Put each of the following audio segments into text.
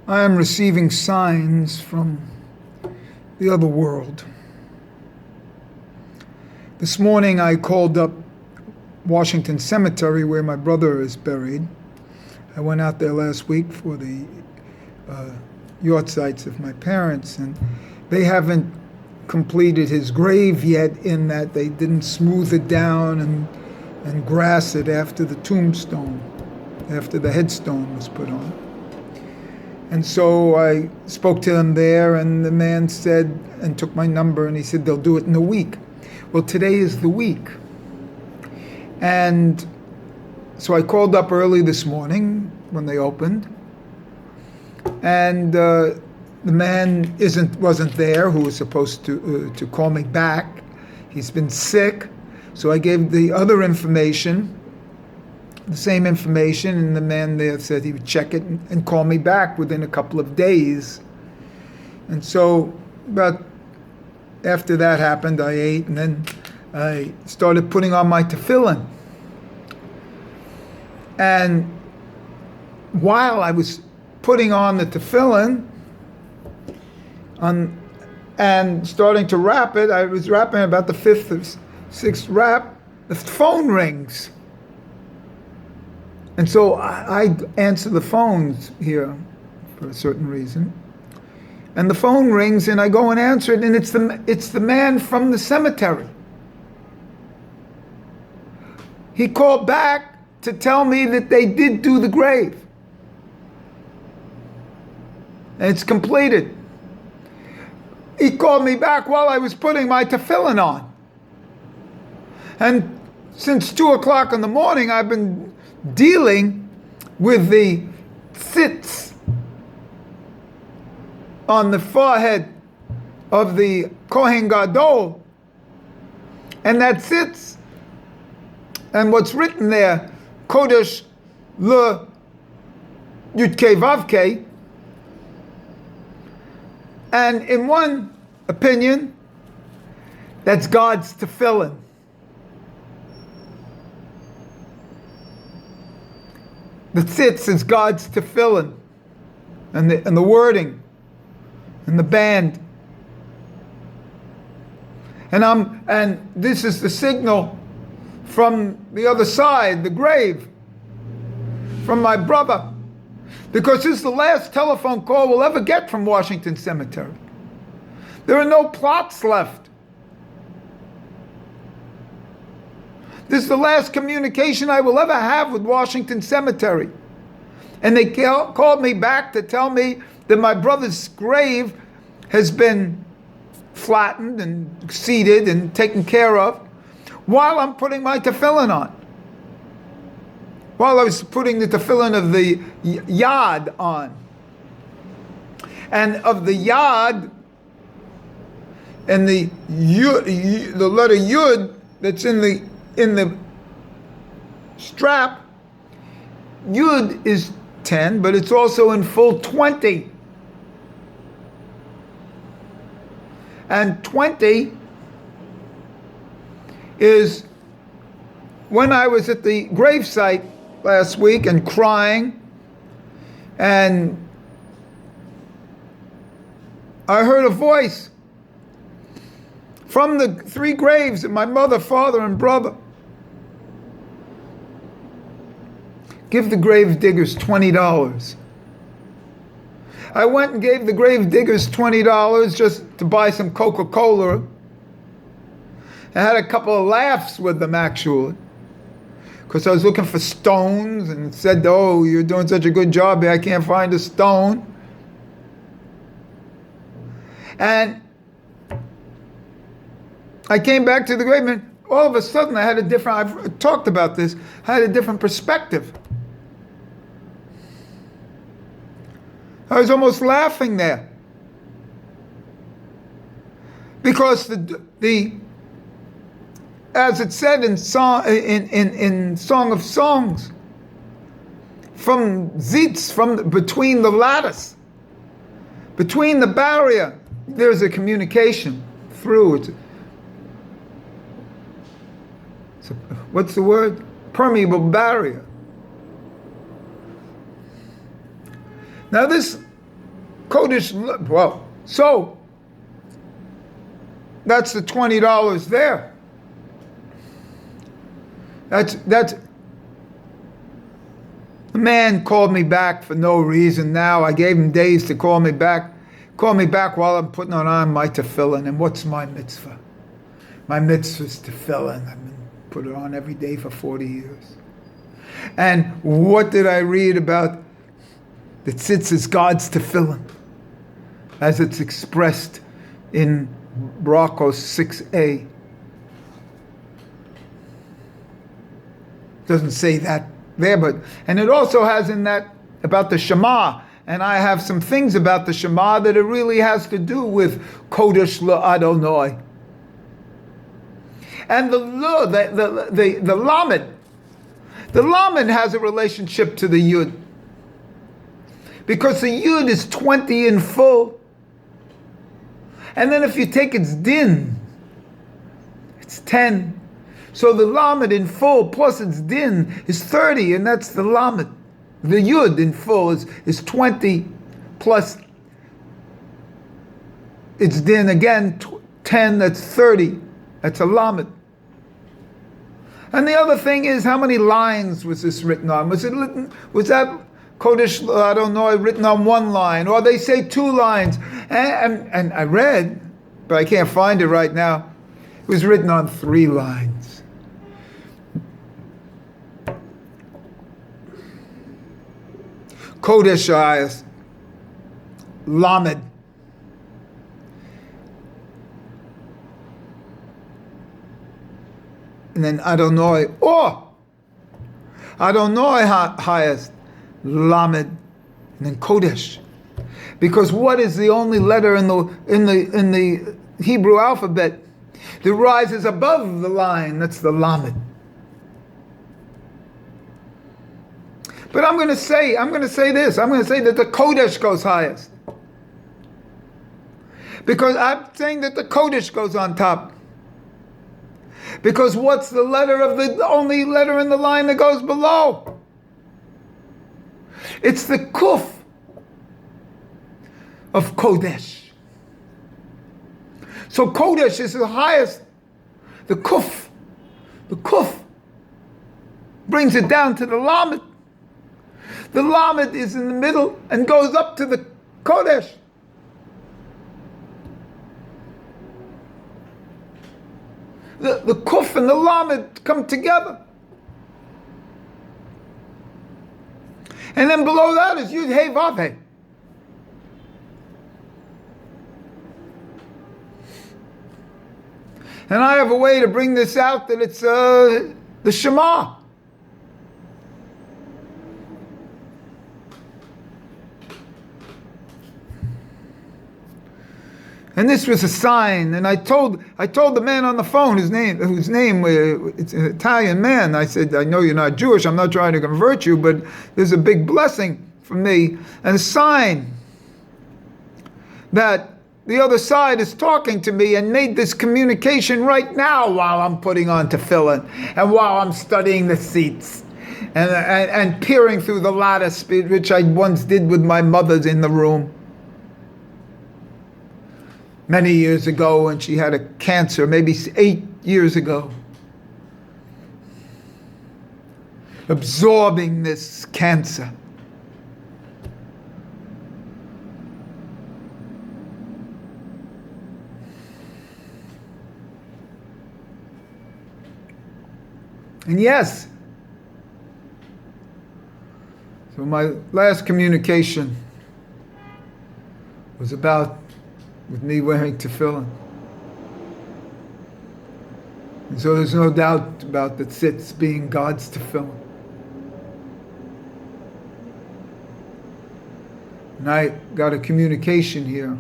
I am receiving signs from the other world. This morning I called up Washington Cemetery where my brother is buried. I went out there last week for the yard sites of my parents, and they haven't completed his grave yet, in that they didn't smooth it down and grass it after the tombstone, after the headstone was put on. And so I spoke to them there, and the man said, and took my number, and he said they'll do it in a week. Well, today is the week. And so I called up early this morning when they opened, and the man wasn't there who was supposed to call me back. He's been sick, so I gave the other information, the same information, and the man there said he would check it and call me back within a couple of days. And so about after that happened, I ate, and then I started putting on my tefillin. And while I was putting on the tefillin and starting to wrap it, I was wrapping about the fifth or sixth wrap, the phone rings. And so I answer the phones here for a certain reason. And the phone rings, and I go and answer it, and it's the man from the cemetery. He called back to tell me that they did do the grave. And it's completed. He called me back while I was putting my tefillin on. And since 2 o'clock in the morning, I've been dealing with the tzitz on the forehead of the Kohen Gadol. And that tzitz, and what's written there, Kodesh le Yudke Vavke. And in one opinion, that's God's tefillin. The tzitz is God's tefillin, and the wording, and the band. And this is the signal from the other side, the grave, from my brother, because this is the last telephone call we'll ever get from Washington Cemetery. There are no plots left. This is the last communication I will ever have with Washington Cemetery. And they called me back to tell me that my brother's grave has been flattened and seeded and taken care of while I'm putting my tefillin on. While I was putting the tefillin of the yad on. And of the yad, and the letter yud that's in the strap, yud is 10, but it's also in full 20. And 20 is when I was at the gravesite last week and crying, and I heard a voice from the 3 graves of my mother, father, and brother. Give the grave diggers $20. I went and gave the grave diggers $20 just to buy some Coca-Cola. I had a couple of laughs with them, actually, because I was looking for stones and said, "Oh, you're doing such a good job here, I can't find a stone." And I came back to the grave, and all of a sudden I've talked about this, I had a different perspective. I was almost laughing there. Because the as it said in Song of Songs, from zitz, from between the lattice, between the barrier, there's a communication through it. So, what's the word? Permeable barrier. Now this Kodesh, well, so that's the $20 there. That's the man called me back for no reason now. I gave him days to call me back. Call me back while I'm putting on my tefillin. And what's my mitzvah? My mitzvah is tefillin. I've been put it on every day for 40 years. And what did I read about the tzitzis, God's tefillin, as it's expressed in Brachos 6a? Doesn't say that there, but, and it also has in that about the Shema, and I have some things about the Shema that it really has to do with Kodesh LaAdonai. And the Lamed, the Lamed has a relationship to the Yud, because the Yud is 20 in full, and then if you take its din, it's 10. So the Lamed in full plus its din is 30, and that's the Lamed. The Yud in full is 20 plus its din again, 10, that's 30. That's a Lamed. And the other thing is, how many lines was this written on? Was that Kodesh LaAdonai written on one line? Or they say 2 lines. And I read, but I can't find it right now, it was written on 3 lines. Kodesh is Lamed. And then Adonai, Adonai highest, Lamed, and then Kodesh. Because what is the only letter in the Hebrew alphabet that rises above the line? That's the Lamed. But I'm going to say this. I'm going to say that the Kodesh goes highest. Because I'm saying that the Kodesh goes on top. Because what's the only letter in the line that goes below? It's the Kuf of Kodesh. So Kodesh is the highest. The Kuf brings it down to the Lamed. The Lamed is in the middle and goes up to the Kodesh. The Kuf and the Lamed come together. And then below that is Yud Hey Vav Hey. And I have a way to bring this out that it's the Shema. And this was a sign, and I told the man on the phone whose name it's an Italian man. I said, I know you're not Jewish. I'm not trying to convert you, but there's a big blessing for me, and a sign that the other side is talking to me and made this communication right now while I'm putting on tefillin and while I'm studying the seats and peering through the lattice, which I once did with my mother's in the room. Many years ago when she had a cancer, maybe 8 years ago. Absorbing this cancer. And yes, so my last communication was about with me wearing tefillin. And so there's no doubt about the tzitz being God's tefillin. And I got a communication here,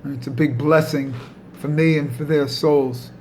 and it's a big blessing for me and for their souls.